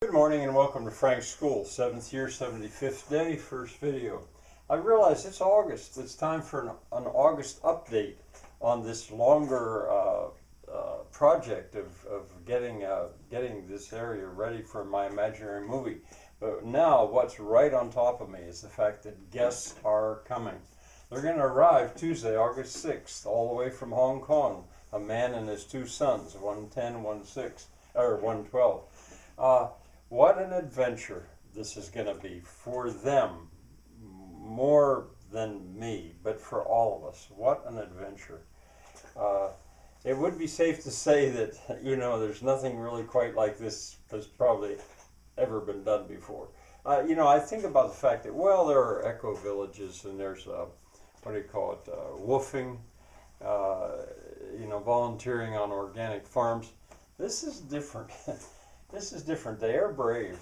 Good morning and welcome to Frank's School, 7th year, 75th day, first video. I realize it's August. It's time for an August update on this longer project of getting this area ready for my imaginary movie. But now what's right on top of me is the fact that guests are coming. They're going to arrive Tuesday, August 6th, all the way from Hong Kong. A man and his two sons, 110, 16, or 112. What an adventure this is going to be for them, more than me, but for all of us. What an adventure. It would be safe to say that, there's nothing really quite like this that's probably ever been done before. I think about the fact that, well, there are eco villages and there's, woofing, volunteering on organic farms. This is different. This is different. They are brave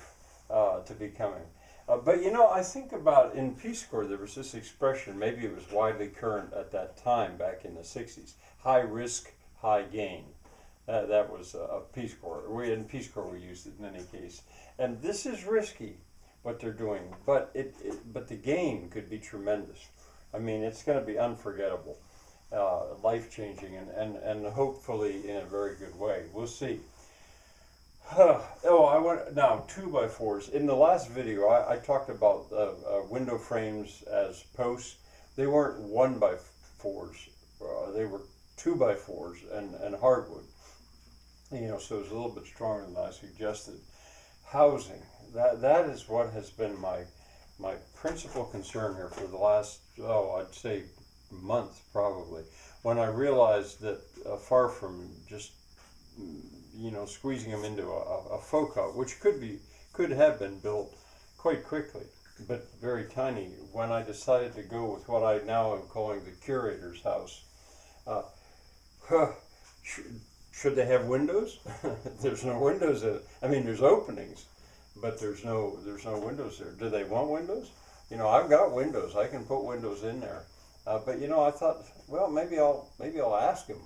to be coming. But I think about in Peace Corps, there was this expression, maybe it was widely current at that time back in the 60s, high risk, high gain. That was Peace Corps. In Peace Corps we used it in any case. And this is risky, what they're doing, but but the gain could be tremendous. I mean, it's going to be unforgettable, life-changing, and hopefully in a very good way. We'll see. I went now 2x4s. In the last video, I talked about window frames as posts. They weren't 1x4s. They were 2x4s and hardwood. So it was a little bit stronger than I suggested. Housing. That is what has been my principal concern here for the last I'd say month probably. When I realized that far from just squeezing them into a faux hut, which could have been built quite quickly, but very tiny. When I decided to go with what I now am calling the curator's house, should they have windows? There's no windows. There's openings, but there's no windows there. Do they want windows? I've got windows. I can put windows in there. But I thought, well, maybe I'll ask them.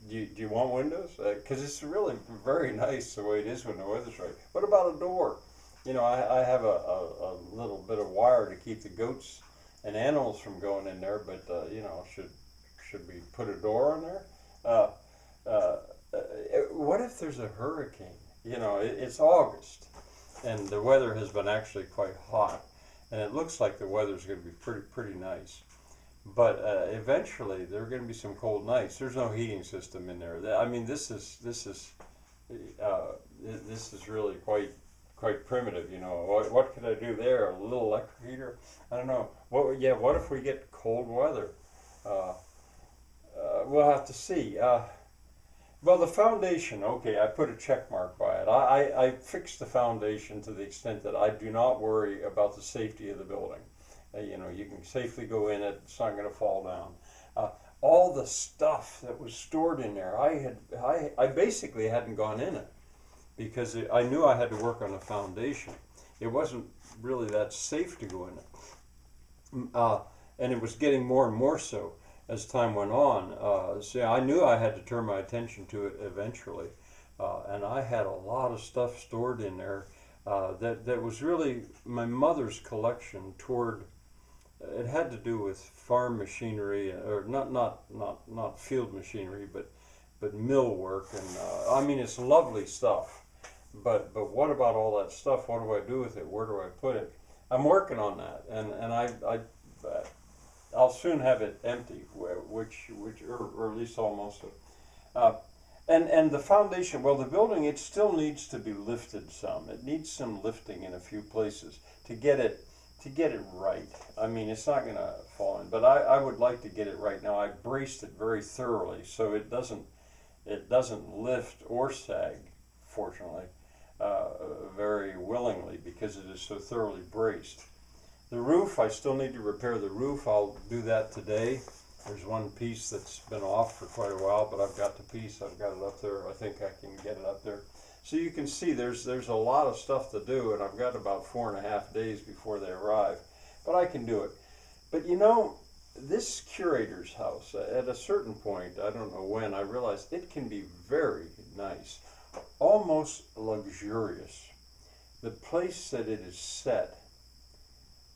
Do you want windows? Because it's really very nice the way it is when the weather's right. What about a door? I have a little bit of wire to keep the goats and animals from going in there, but should we put a door on there? What if there's a hurricane? It's August, and the weather has been actually quite hot, and it looks like the weather's going to be pretty nice. But eventually, there are going to be some cold nights. There's no heating system in there. This is really quite primitive. What could I do there? A little electric heater? I don't know. What if we get cold weather? We'll have to see. Well, the foundation. Okay, I put a check mark by it. I fixed the foundation to the extent that I do not worry about the safety of the building. You can safely go in it. It's not going to fall down. All the stuff that was stored in there, I basically hadn't gone in it because I knew I had to work on a foundation. It wasn't really that safe to go in it, and it was getting more and more so as time went on. So I knew I had to turn my attention to it eventually, and I had a lot of stuff stored in there that was really my mother's collection toward. It had to do with farm machinery, or not field machinery, but mill work, and it's lovely stuff. But what about all that stuff? What do I do with it? Where do I put it? I'm working on that, and I'll soon have it empty, or at least almost. And the foundation, well, the building, it still needs to be lifted some. It needs some lifting in a few places to get it right. It's not going to fall in, but I would like to get it right now. I braced it very thoroughly so it doesn't lift or sag, fortunately, very willingly, because it is so thoroughly braced. The roof, I still need to repair the roof. I'll do that today. There's one piece that's been off for quite a while, but I've got the piece. I've got it up there. I think I can get it up there. So you can see there's a lot of stuff to do, and I've got about 4.5 days before they arrive. But I can do it. But this curator's house, at a certain point, I don't know when, I realized it can be very nice. almost luxurious. The place that it is set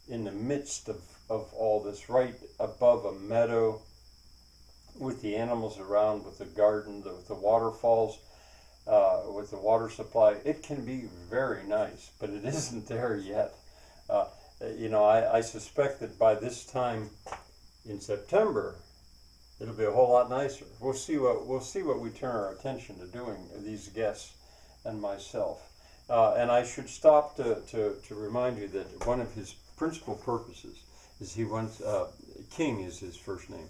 in the midst of all this, right above a meadow, with the animals around, with the garden, with the waterfalls, with the water supply, it can be very nice, but it isn't there yet. Uh, I suspect that by this time in September, it'll be a whole lot nicer. We'll see what we turn our attention to doing, these guests and myself. And I should stop to remind you that one of his principal purposes is he wants, King is his first name,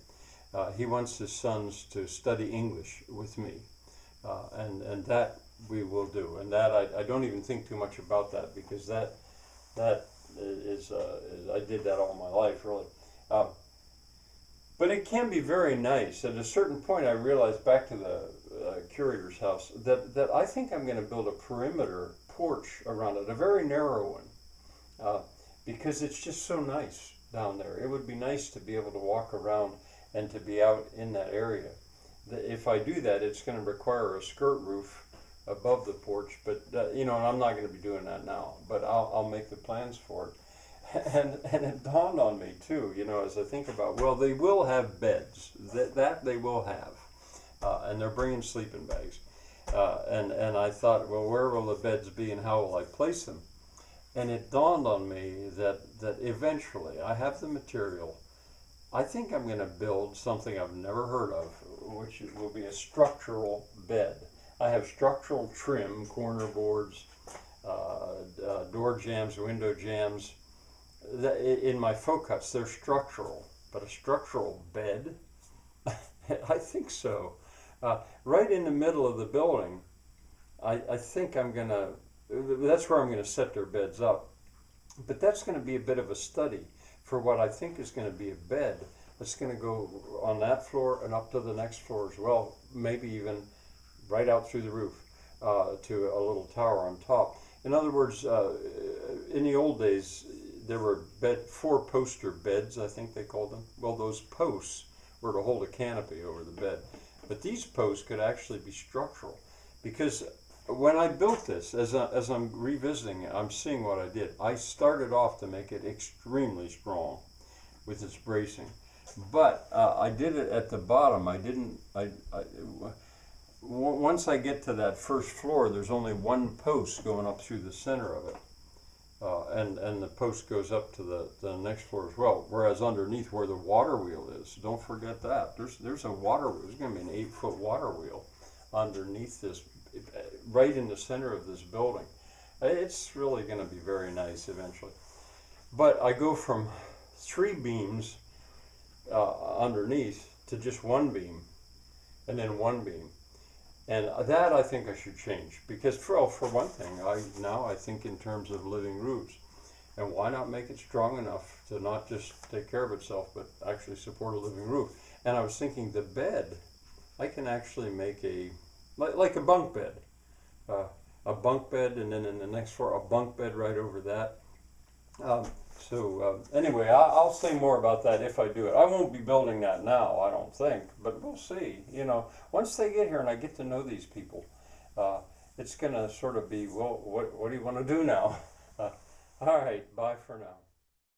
he wants his sons to study English with me. And that we will do. And that I don't even think too much about that, because that is I did that all my life, really. But it can be very nice. At a certain point, I realized, back to the curator's house, that I think I'm going to build a perimeter porch around it, a very narrow one, because it's just so nice down there. It would be nice to be able to walk around and to be out in that area. If I do that, it's going to require a skirt roof above the porch, but and I'm not going to be doing that now, but I'll make the plans for it. And it dawned on me too, as I think about, well, they will have beds, that they will have, and they're bringing sleeping bags, and I thought, well, where will the beds be and how will I place them? And it dawned on me that eventually I have the material. I think I'm going to build something I've never heard of, which will be a structural bed. I have structural trim, corner boards, door jambs, window jambs. In my folk huts, they're structural, but a structural bed? I think so. Right in the middle of the building, I think that's where I'm going to set their beds up. But that's going to be a bit of a study for what I think is going to be a bed that's going to go on that floor and up to the next floor as well, maybe even right out through the roof to a little tower on top. In other words, in the old days, there were 4-poster beds, I think they called them. Well, those posts were to hold a canopy over the bed. But these posts could actually be structural, because when I built this, as I'm revisiting it, I'm seeing what I did. I started off to make it extremely strong with its bracing, but I did it at the bottom. Once I get to that first floor, there's only one post going up through the center of it. And the post goes up to the next floor as well. Whereas underneath, where the water wheel is, don't forget that. There's a water wheel. There's going to be an 8-foot water wheel underneath this, right in the center of this building. It's really going to be very nice eventually. But I go from 3 beams underneath to just 1 beam, and then 1 beam. And that I think I should change, because for one thing, I think in terms of living roofs, and why not make it strong enough to not just take care of itself, but actually support a living roof. And I was thinking, the bed, I can actually make like a bunk bed, a bunk bed, and then in the next floor a bunk bed right over that. Anyway, I'll say more about that if I do it. I won't be building that now, I don't think, but we'll see. Once they get here and I get to know these people, it's going to sort of be, well, what do you want to do now? All right, bye for now.